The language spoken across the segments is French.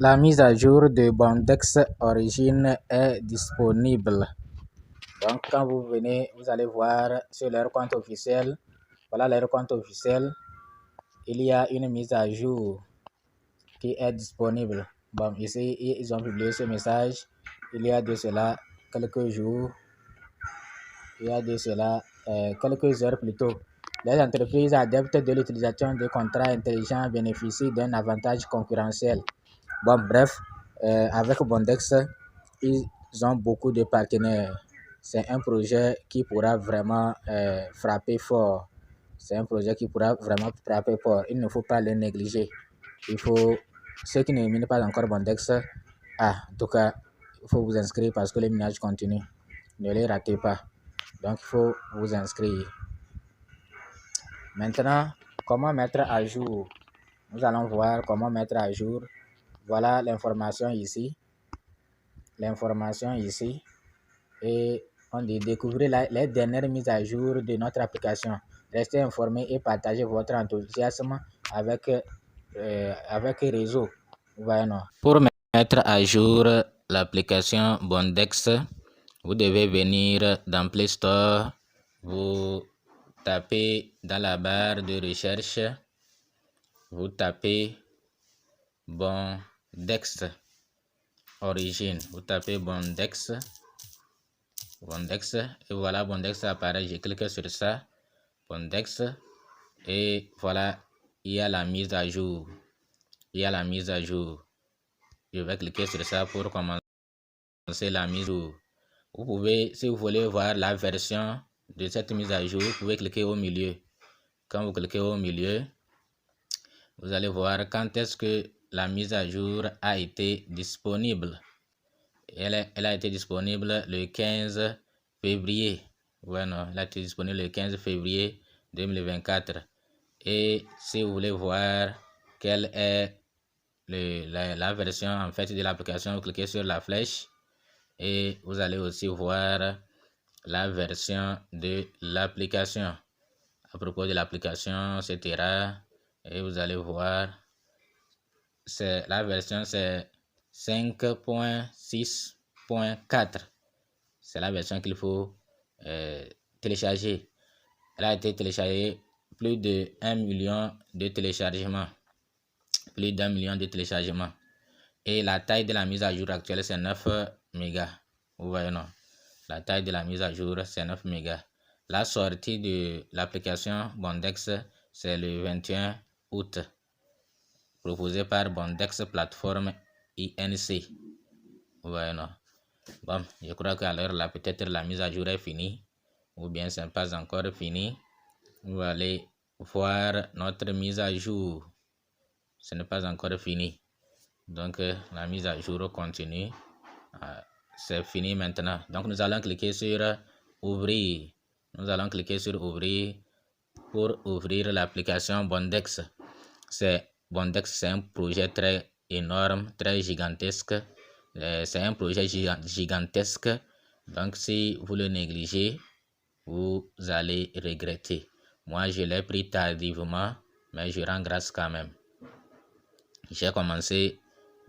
La mise à jour de Bondex Origin est disponible. Donc, quand vous venez, vous allez voir sur leur compte officiel. Voilà leur compte officiel. Il y a une mise à jour qui est disponible. Bon, ici, ils ont publié ce message. Il y a de cela quelques jours. Il y a de cela quelques heures plus tôt. Les entreprises adeptes de l'utilisation de contrats intelligents bénéficient d'un avantage concurrentiel. Bon, bref, avec Bondex, ils ont beaucoup de partenaires. C'est un projet qui pourra vraiment frapper fort. C'est un projet qui pourra vraiment frapper fort. Il ne faut pas le négliger. Il faut, ceux qui ne minent pas encore Bondex, en tout cas, il faut vous inscrire parce que le minage continue. Ne les ratez pas. Donc, il faut vous inscrire. Maintenant, comment mettre à jour? Nous allons voir comment mettre à jour. Voilà l'information ici. L'information ici. Et on dit découvrir les dernières mises à jour de notre application. Restez informés et partagez votre enthousiasme avec réseau. Voilà. Pour mettre à jour l'application Bondex, vous devez venir dans Play Store. Vous tapez dans la barre de recherche, vous tapez Bondex Origin. Vous tapez Bondex et voilà, Bondex apparaît. Je clique sur ça, Bondex, et voilà, il y a la mise à jour. Je vais cliquer sur ça pour commencer la mise à jour. Vous pouvez, si vous voulez voir la version de cette mise à jour, vous pouvez cliquer au milieu. Quand vous cliquez au milieu, vous allez voir quand est-ce que la mise à jour a été disponible. Elle a été disponible le 15 février. Voilà, elle a été disponible le 15 février 2024. Et si vous voulez voir quelle est la version en fait de l'application, vous cliquez sur la flèche et vous allez aussi voir la version de l'application. À propos de l'application, etc. Et vous allez voir, la version c'est 5.6.4. C'est la version qu'il faut télécharger. Elle a été téléchargée plus de 1 million de téléchargements. Plus d'1 million de téléchargements. Et la taille de la mise à jour actuelle, c'est 9 mégas. Vous voyez, non? La taille de la mise à jour, c'est 9 mégas. La sortie de l'application Bondex, c'est le 21 août. Proposé par Bondex Plateforme INC. Vous voyez, non? Bon, je crois qu'alors là, peut-être la mise à jour est finie. Ou bien ce n'est pas encore fini. Vous allez voir notre mise à jour. Ce n'est pas encore fini. Donc, la mise à jour continue. C'est fini maintenant. Donc, nous allons cliquer sur Ouvrir. Nous allons cliquer sur Ouvrir pour ouvrir l'application Bondex. Bondex, c'est un projet très énorme, très gigantesque. C'est un projet gigantesque. Donc, si vous le négligez, vous allez regretter. Moi, je l'ai pris tardivement, mais je rends grâce quand même. J'ai commencé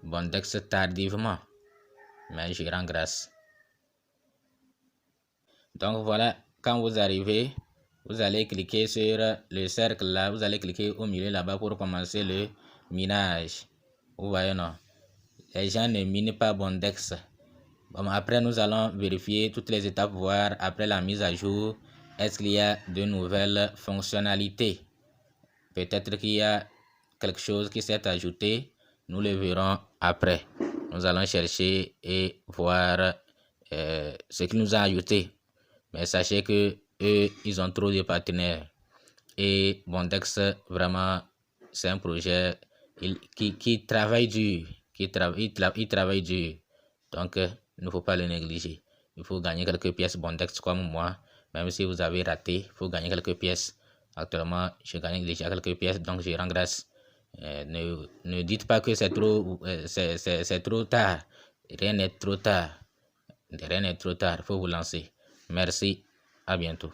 Bondex tardivement, mais je rends grâce. Donc voilà, quand vous arrivez, vous allez cliquer sur le cercle là, vous allez cliquer au milieu là-bas pour commencer le minage. Vous voyez, non? Les gens ne minent pas Bondex. Bon, après, nous allons vérifier toutes les étapes, voir après la mise à jour, est-ce qu'il y a de nouvelles fonctionnalités. Peut-être qu'il y a quelque chose qui s'est ajouté. Nous le verrons après. Nous allons chercher et voir ce qu'ils nous ont ajouté. Mais sachez que eux, ils ont trop de partenaires. Et Bondex, vraiment, c'est un projet qui travaille dur. Il travaille dur. Donc, il ne faut pas le négliger. Il faut gagner quelques pièces Bondex comme moi. Même si vous avez raté, il faut gagner quelques pièces. Actuellement, je gagne déjà quelques pièces, donc je rends grâce. Ne dites pas que c'est trop tard. Rien n'est trop tard. Rien n'est trop tard. Il faut vous lancer. Merci. À bientôt.